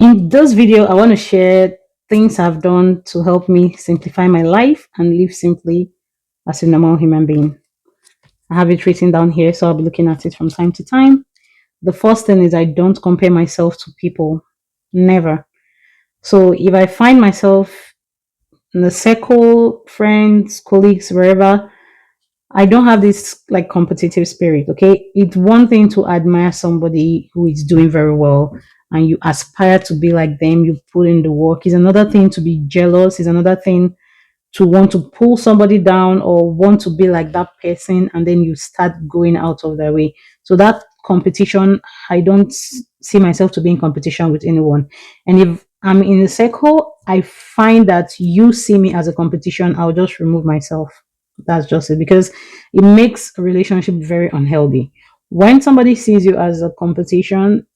In this video, I want to share things I've done to help me simplify my life and live simply as a normal human being. I have it written down here, so I'll be looking at it from time to time. The first thing is I don't compare myself to people. Never. So if I find myself in a circle, friends, colleagues, wherever, I don't have this like competitive spirit, okay? It's one thing to admire somebody who is doing very well and you aspire to be like them, you put in the work. It's another thing to be jealous, is another thing to want to pull somebody down or want to be like that person and then you start going out of their way. So that competition, I don't see myself to be in competition with anyone. And if I'm in a circle, I find that you see me as a competition, I'll just remove myself. That's just it, because it makes a relationship very unhealthy. When somebody sees you as a competition,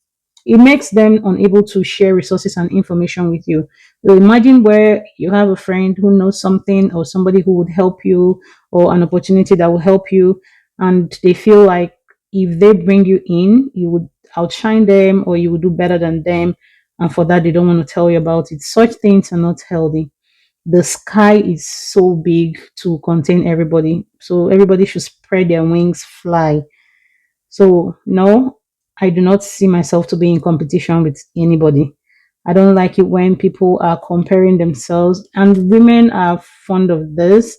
it makes them unable to share resources and information with you. So imagine where you have a friend who knows something or somebody who would help you or an opportunity that will help you, and they feel like if they bring you in, you would outshine them or you would do better than them. And for that, they don't want to tell you about it. Such things are not healthy. The sky is so big to contain everybody. So everybody should spread their wings, fly. So no, I do not see myself to be in competition with anybody. I don't like it when people are comparing themselves, and women are fond of this.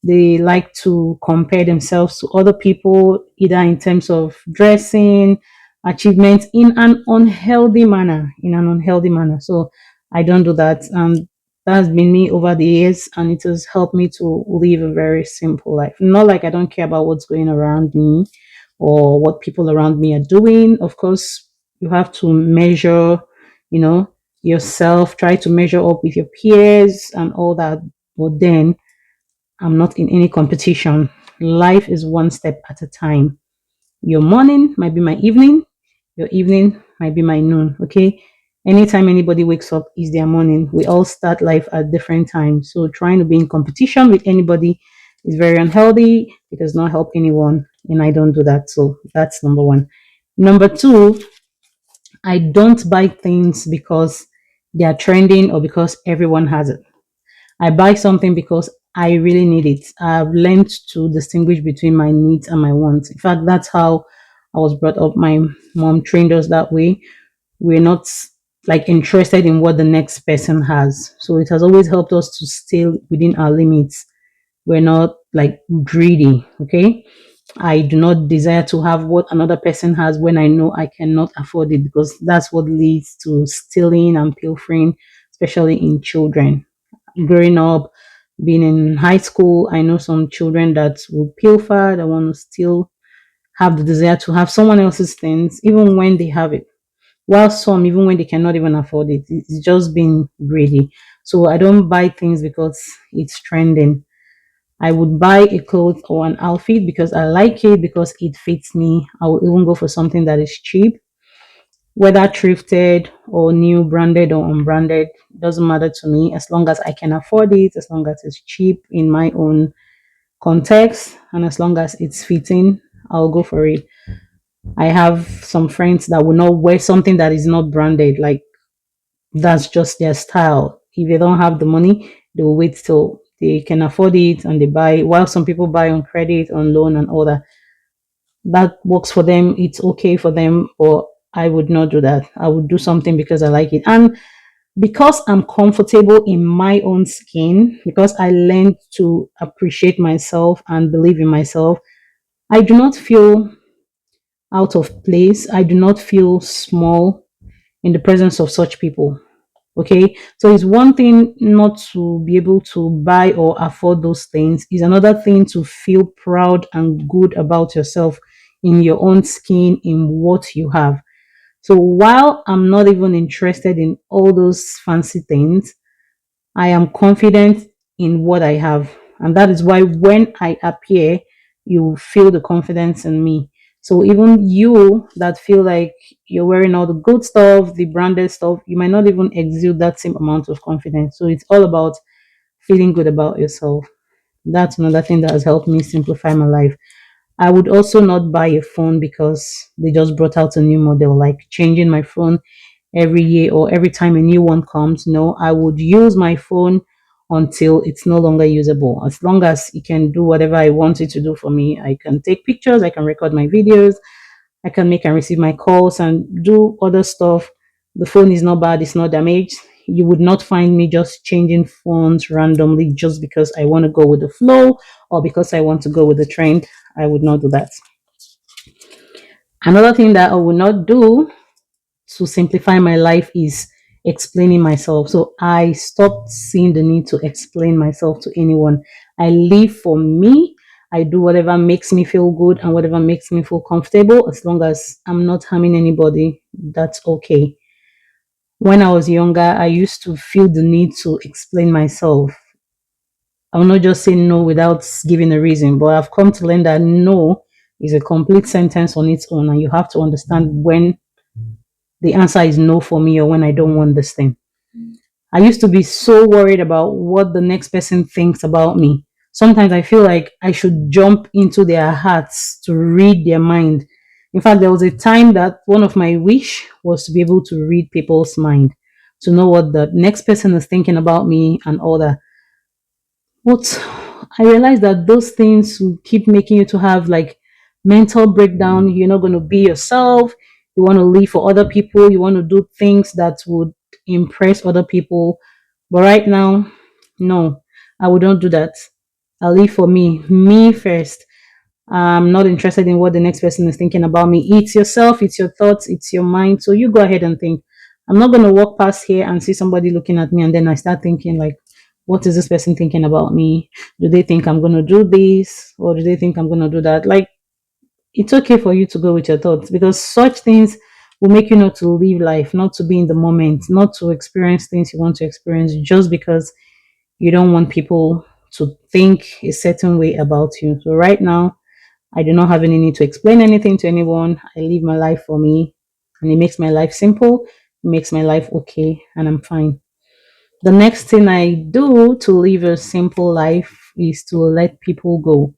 They like to compare themselves to other people, either in terms of dressing, achievements, in an unhealthy manner. In an unhealthy manner. So I don't do that. And that's been me over the years, and it has helped me to live a very simple life. Not like I don't care about what's going around me or what people around me are doing. Of course, you have to measure, you know, yourself, try to measure up with your peers and all that. But then I'm not in any competition. Life is one step at a time. Your morning might be my evening, your evening might be my noon. Okay. Anytime anybody wakes up is their morning. We all start life at different times. So trying to be in competition with anybody is very unhealthy. It does not help anyone. And I don't do that. So that's number one. Number two, I don't buy things because they are trending or because everyone has it. I buy something because I really need it. I've learned to distinguish between my needs and my wants. In fact, that's how I was brought up. My mom trained us that way. We're not like interested in what the next person has. So it has always helped us to stay within our limits. We're not like greedy, okay? I do not desire to have what another person has when I know I cannot afford it, because that's what leads to stealing and pilfering, especially in children. Growing up, being in high school, I know some children that will pilfer, that want to still have the desire to have someone else's things, even when they have it. While some, even when they cannot even afford it, it's just being greedy. So I don't buy things because it's trending. I would buy a clothes or an outfit because I like it, because it fits me. I will even go for something that is cheap, whether thrifted or new, branded or unbranded, doesn't matter to me as long as I can afford it, as long as it's cheap in my own context, and as long as it's fitting, I'll go for it. I have some friends that will not wear something that is not branded, like that's just their style. If they don't have the money, they will wait till they can afford it and they buy, while some people buy on credit, on loan, and all that. That works for them, it's okay for them, but I would not do that. I would do something because I like it. And because I'm comfortable in my own skin, because I learned to appreciate myself and believe in myself, I do not feel out of place. I do not feel small in the presence of such people. Okay, so it's one thing not to be able to buy or afford those things, is another thing to feel proud and good about yourself in your own skin, in what you have. So while I'm not even interested in all those fancy things, I am confident in what I have. And that is why when I appear, you feel the confidence in me. So even you that feel like you're wearing all the good stuff, the branded stuff, you might not even exude that same amount of confidence. So it's all about feeling good about yourself. That's another thing that has helped me simplify my life. I would also not buy a phone because they just brought out a new model, like changing my phone. every year or every time a new one comes. No, I would use my phone until it's no longer usable. As long as it can do whatever I want it to do for me, I can take pictures, I can record my videos, I can make and receive my calls and do other stuff. The phone is not bad, it's not damaged. You would not find me just changing phones randomly just because I want to go with the flow or because I want to go with the trend. I would not do that. Another thing that I would not do to simplify my life is explaining myself. So I stopped seeing the need to explain myself to anyone. I live for me. I do whatever makes me feel good and whatever makes me feel comfortable. As long as I'm not harming anybody, that's okay. When I was younger, I used to feel the need to explain myself. I will not just say no without giving a reason, but I've come to learn that no is a complete sentence on its own, and you have to understand when the answer is no for me or when I don't want this thing. I used to be so worried about what the next person thinks about me. Sometimes I feel like I should jump into their hearts to read their mind. In fact, there was a time that one of my wish was to be able to read people's mind, to know what the next person is thinking about me and all that. But I realized that those things will keep making you to have like mental breakdown. You're not going to be yourself. You want to live for other people. You want to do things that would impress other people. But right now, no, I would not do that. I live for me first. I'm not interested in what the next person is thinking about me. It's yourself, it's your thoughts, it's your mind. So you go ahead and think. I'm not going to walk past here and see somebody looking at me and then I start thinking like, what is this person thinking about me? Do they think I'm going to do this or do they think I'm going to do that? Like, it's okay for you to go with your thoughts because such things will make you not to live life, not to be in the moment, not to experience things you want to experience just because you don't want people to think a certain way about you. So right now, I do not have any need to explain anything to anyone. I live my life for me and it makes my life simple, it makes my life okay, and I'm fine. The next thing I do to live a simple life is to let people go.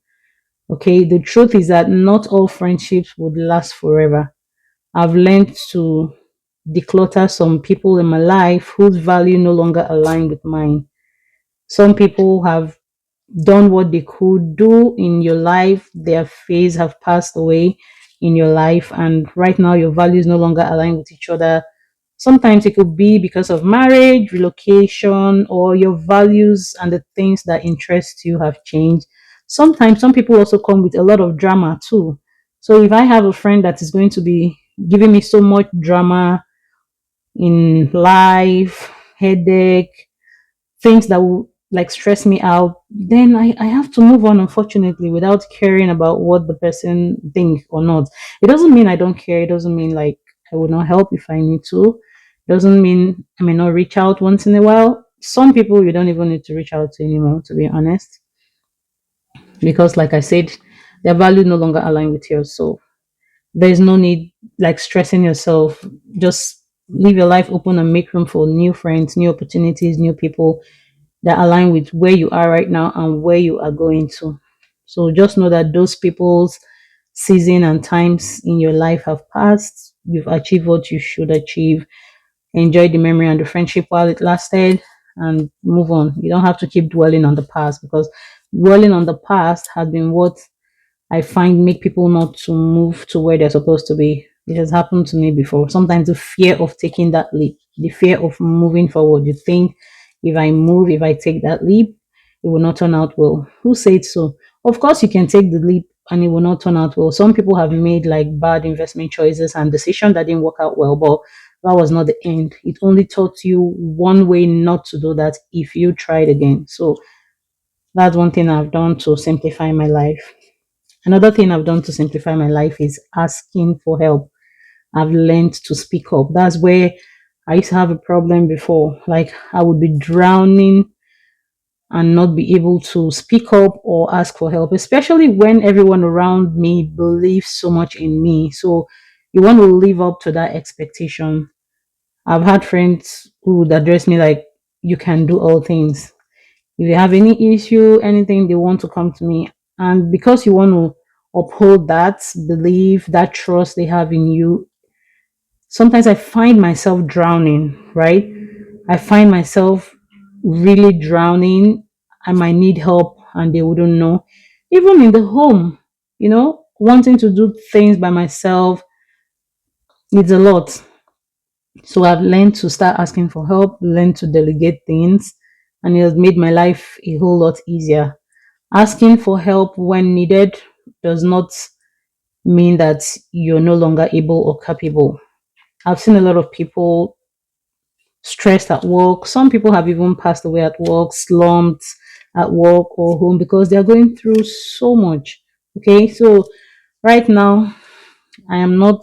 Okay, the truth is that not all friendships would last forever. I've learned to declutter some people in my life whose value no longer align with mine. Some people have done what they could do in your life, their phase have passed away in your life, and right now your values no longer align with each other. Sometimes it could be because of marriage, relocation, or your values and the things that interest you have changed. Sometimes some people also come with a lot of drama too. So if I have a friend that is going to be giving me so much drama in life, headache, things that will like stress me out, then I have to move on, unfortunately, without caring about what the person think or not. It doesn't mean I don't care. It doesn't mean like I would not help if I need to. It doesn't mean I may not reach out once in a while. Some people you don't even need to reach out to anymore, to be honest, because like I said, their value no longer align with yours. So there's no need like stressing yourself. Just leave your life open and make room for new friends, new opportunities, new people that align with where you are right now and where you are going to. So just know that those people's season and times in your life have passed. You've achieved what you should achieve. Enjoy the memory and the friendship while it lasted and move on. You don't have to keep dwelling on the past because dwelling on the past has been what I find make people not to move to where they're supposed to be. It has happened to me before. Sometimes the fear of taking that leap, the fear of moving forward. You think if I move, if I take that leap, it will not turn out well. Who said so? Of course, you can take the leap and it will not turn out well. Some people have made like bad investment choices and decisions that didn't work out well, but that was not the end. It only taught you one way not to do that if you tried again. So that's one thing I've done to simplify my life. Another thing I've done to simplify my life is asking for help. I've learned to speak up. That's where I used to have a problem before. Like I would be drowning and not be able to speak up or ask for help, especially when everyone around me believes so much in me. So you want to live up to that expectation. I've had friends who would address me like, you can do all things. If you have any issue, anything, they want to come to me. And because you want to uphold that belief, that trust they have in you, sometimes I find myself drowning, right? I find myself really drowning. I might need help and they wouldn't know. Even in the home, wanting to do things by myself, it's a lot. So I've learned to start asking for help, learn to delegate things, and it has made my life a whole lot easier. Asking for help when needed does not mean that you're no longer able or capable. I've seen a lot of people stressed at work. Some people have even passed away at work, slumped at work or home because they're going through so much. Okay, so right now, I am not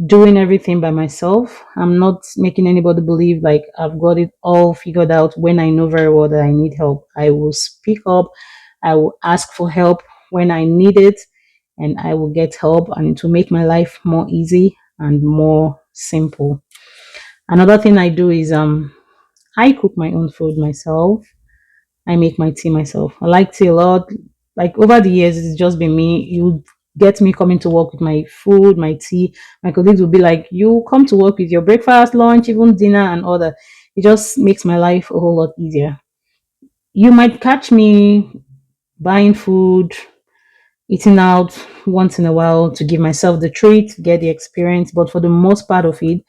doing everything by myself. I'm not making anybody believe like I've got it all figured out when I know very well that I need help. I will speak up, I will ask for help when I need it, and I will get help, and to make my life more easy and more simple. Another thing I do is I cook my own food myself. I make my tea myself. I like tea a lot. Like over the years, it's just been me. You get me coming to work with my food, my tea. My colleagues will be like, "You come to work with your breakfast, lunch, even dinner, and all that." It just makes my life a whole lot easier. You might catch me buying food, eating out once in a while to give myself the treat, get the experience. But for the most part of it,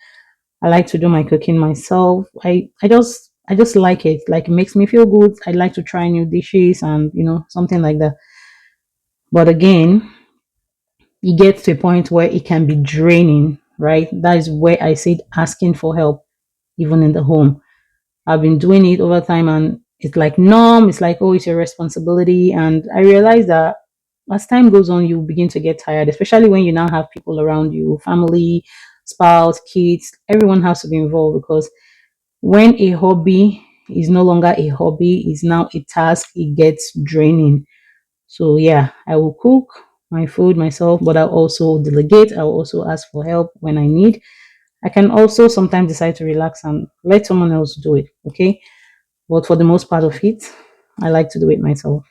I like to do my cooking myself. I just like it. Like it makes me feel good. I like to try new dishes and something like that. But again, it gets to a point where it can be draining, right? That is where I said asking for help, even in the home. I've been doing it over time and it's like numb. It's like, oh, it's your responsibility. And I realize that as time goes on, you begin to get tired, especially when you now have people around you, family, spouse, kids. Everyone has to be involved because when a hobby is no longer a hobby, is now a task, it gets draining. So yeah, I will cook my food myself, but I'll also delegate. I'll also ask for help when I need. I can also sometimes decide to relax and let someone else do it. Okay. But for the most part of it, I like to do it myself.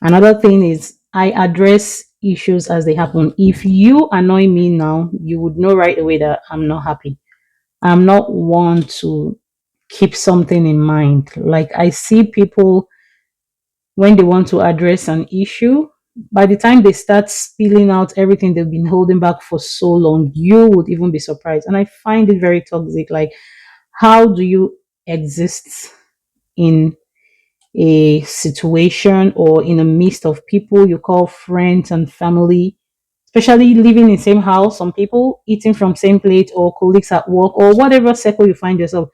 Another thing is I address issues as they happen. If you annoy me now, you would know right away that I'm not happy. I'm not one to keep something in mind. Like I see people when they want to address an issue, by the time they start spilling out everything they've been holding back for so long, you would even be surprised. And I find it very toxic. Like, how do you exist in a situation or in a midst of people you call friends and family, especially living in the same house, some people eating from same plate or colleagues at work or whatever circle you find yourself,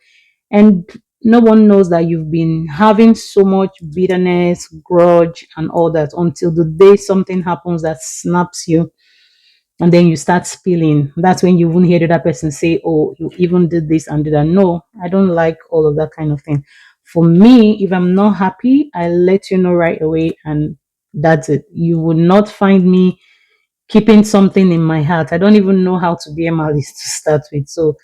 and no one knows that you've been having so much bitterness, grudge, and all that until the day something happens that snaps you, and then you start spilling. That's when you even hear the other person say, "Oh, you even did this and did that." No, I don't like all of that kind of thing. For me, if I'm not happy, I let you know right away, and that's it. You would not find me keeping something in my heart. I don't even know how to be a malice to start with. So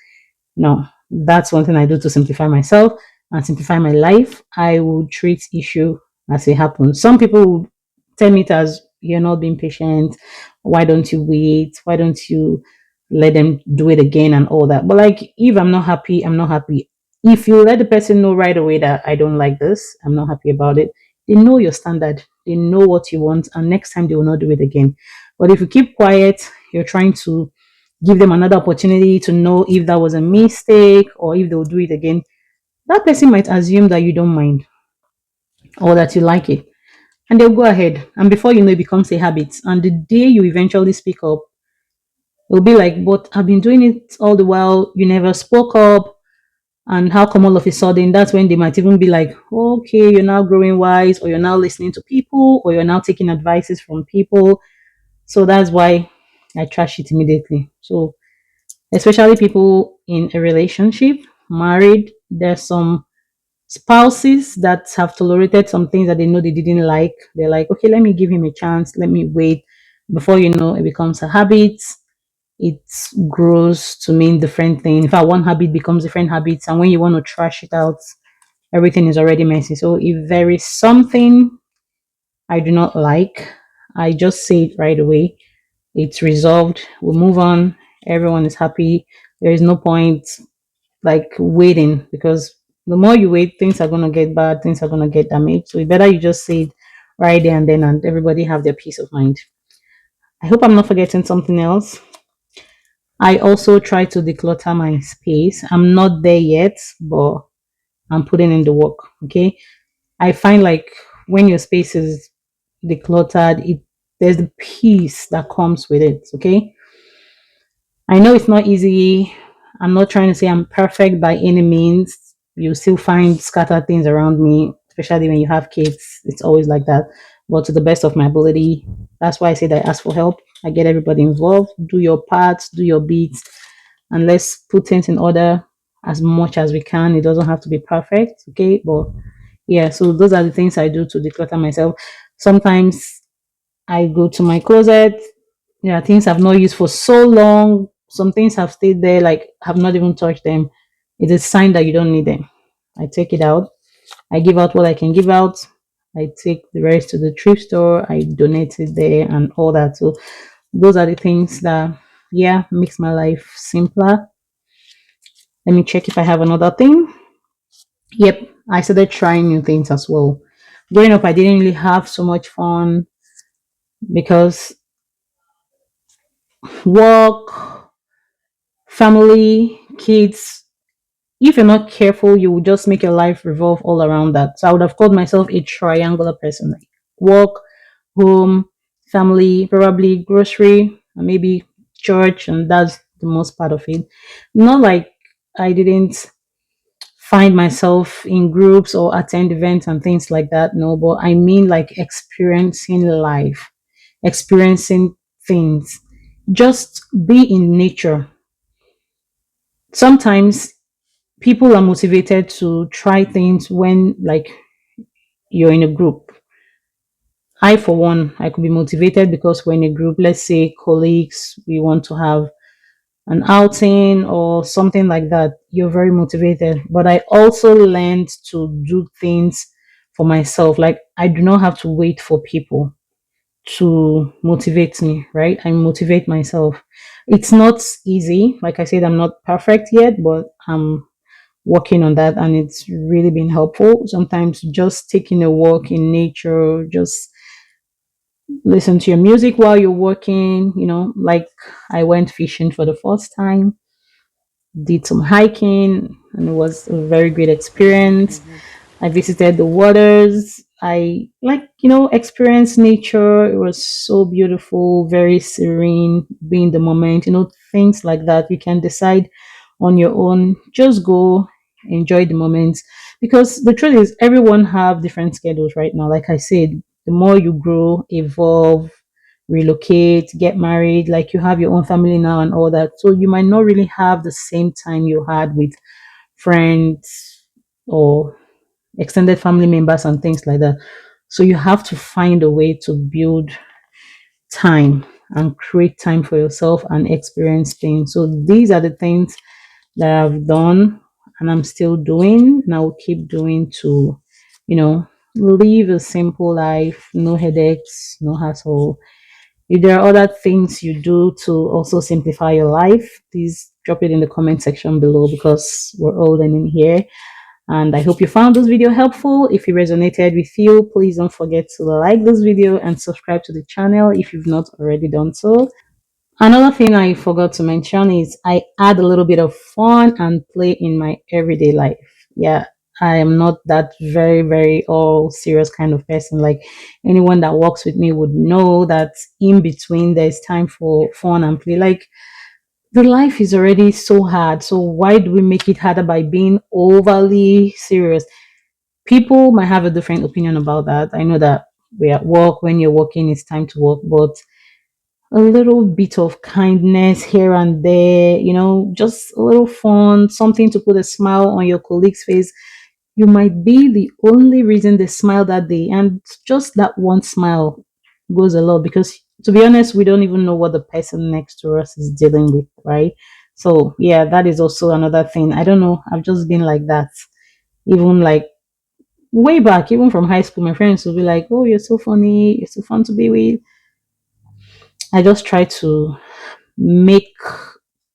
no, that's one thing I do to simplify myself and simplify my life. I will treat issue as it happens. Some people will tell me it as you're not being patient. Why don't you wait? Why don't you let them do it again and all that? But like, if I'm not happy, I'm not happy. If you let the person know right away that I don't like this, I'm not happy about it, they know your standard, they know what you want, and next time they will not do it again. But if you keep quiet, you're trying to give them another opportunity to know if that was a mistake or if they'll do it again, that person might assume that you don't mind or that you like it. And they'll go ahead. And before you know, it becomes a habit. And the day you eventually speak up, it'll be like, but I've been doing it all the while. You never spoke up. And how come all of a sudden? That's when they might even be like, okay, you're now growing wise, or you're now listening to people, or you're now taking advices from people. So that's why I trash it immediately. So especially people in a relationship, married. There's some spouses that have tolerated some things that they know they didn't like. They're like, okay, let me give him a chance. Let me wait. Before you know, it becomes a habit. It grows to mean different things. In fact, one habit becomes different habits. And when you want to trash it out, everything is already messy. So if there is something I do not like, I just say it right away. It's resolved. We'll move on. everyone is happy. There is no point like waiting, because the more you wait, things are gonna get bad, things are gonna get damaged. So it better you just say it right there and then, and everybody have their peace of mind. I hope I'm not forgetting something else. I also try to declutter my space. I'm not there yet, but I'm putting in the work. Okay. I find like when your space is decluttered, it there's the peace that comes with it. Okay. I know it's not easy. I'm not trying to say I'm perfect by any means. You still find scattered things around me, especially when you have kids. It's always like that. But to the best of my ability, that's why I say that I ask for help. I get everybody involved. Do your parts, do your beats, and let's put things in order as much as we can. It doesn't have to be perfect, okay? But yeah, so those are the things I do to declutter myself. Sometimes I go to my closet. Yeah, things I've not used for so long. Some things have stayed there, like have not even touched them. It's a sign that you don't need them. I take it out. I give out what I can give out. I take the rest to the thrift store. I donate it there and all that. So those are the things that, yeah, makes my life simpler. Let me check if I have another thing. Yep, I started trying new things as well. Growing up, I didn't really have so much fun because work, family, kids, if you're not careful, you will just make your life revolve all around that. So I would have called myself a triangular person, like work, home, family, probably grocery, and maybe church, and that's the most part of it. Not like I didn't find myself in groups or attend events and things like that. No, but I mean like experiencing life, experiencing things. Just be in nature. Sometimes people are motivated to try things when like you're in a group. I for one, I could be motivated because we're in a group, let's say colleagues, we want to have an outing or something like that. You're very motivated. But I also learned to do things for myself. Like I do not have to wait for people to motivate me, right? I motivate myself. It's not easy. Like I said, I'm not perfect yet, but I'm working on that, and it's really been helpful. Sometimes just taking a walk in nature, just listen to your music while you're working, like I went fishing for the first time, did some hiking, and it was a very great experience. I visited the waters. I like, experienced nature. It was so beautiful, very serene, be in the moment, things like that. You can decide on your own. Just go, enjoy the moments. Because the truth is, everyone have different schedules right now. Like I said, the more you grow, evolve, relocate, get married, like you have your own family now and all that. So you might not really have the same time you had with friends or extended family members and things like that. So you have to find a way to build time and create time for yourself and experience things. So these are the things that I've done and I'm still doing and I will keep doing to, you know, live a simple life, no headaches, no hassle. If there are other things you do to also simplify your life, please drop it in the comment section below because we're all learning here. And I hope you found this video helpful. If it resonated with you, please don't forget to like this video and subscribe to the channel if you've not already done so. Another thing I forgot to mention is I add a little bit of fun and play in my everyday life. Yeah, I am not that very, very all serious kind of person. Like anyone that works with me would know that in between there's time for fun and play. Like the life is already so hard. So why do we make it harder by being overly serious? People might have a different opinion about that. I know that we're at work, when you're working, it's time to work, but a little bit of kindness here and there, just a little fun, something to put a smile on your colleague's face. You might be the only reason they smile that day. And just that one smile goes a lot because, to be honest, we don't even know what the person next to us is dealing with, right? So, yeah, that is also another thing. I don't know. I've just been like that. Even like way back, even from high school, my friends will be like, "Oh, you're so funny. You're so fun to be with." I just try to make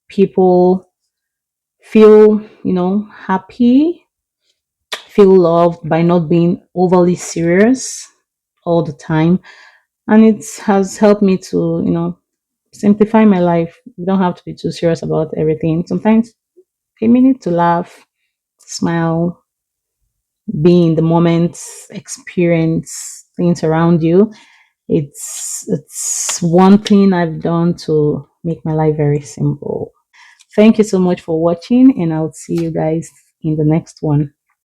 people feel, happy, feel loved by not being overly serious all the time. And it has helped me to, simplify my life. You don't have to be too serious about everything. Sometimes a minute to laugh, smile, be in the moment, experience things around you. It's one thing I've done to make my life very simple. Thank you so much for watching, and I'll see you guys in the next one.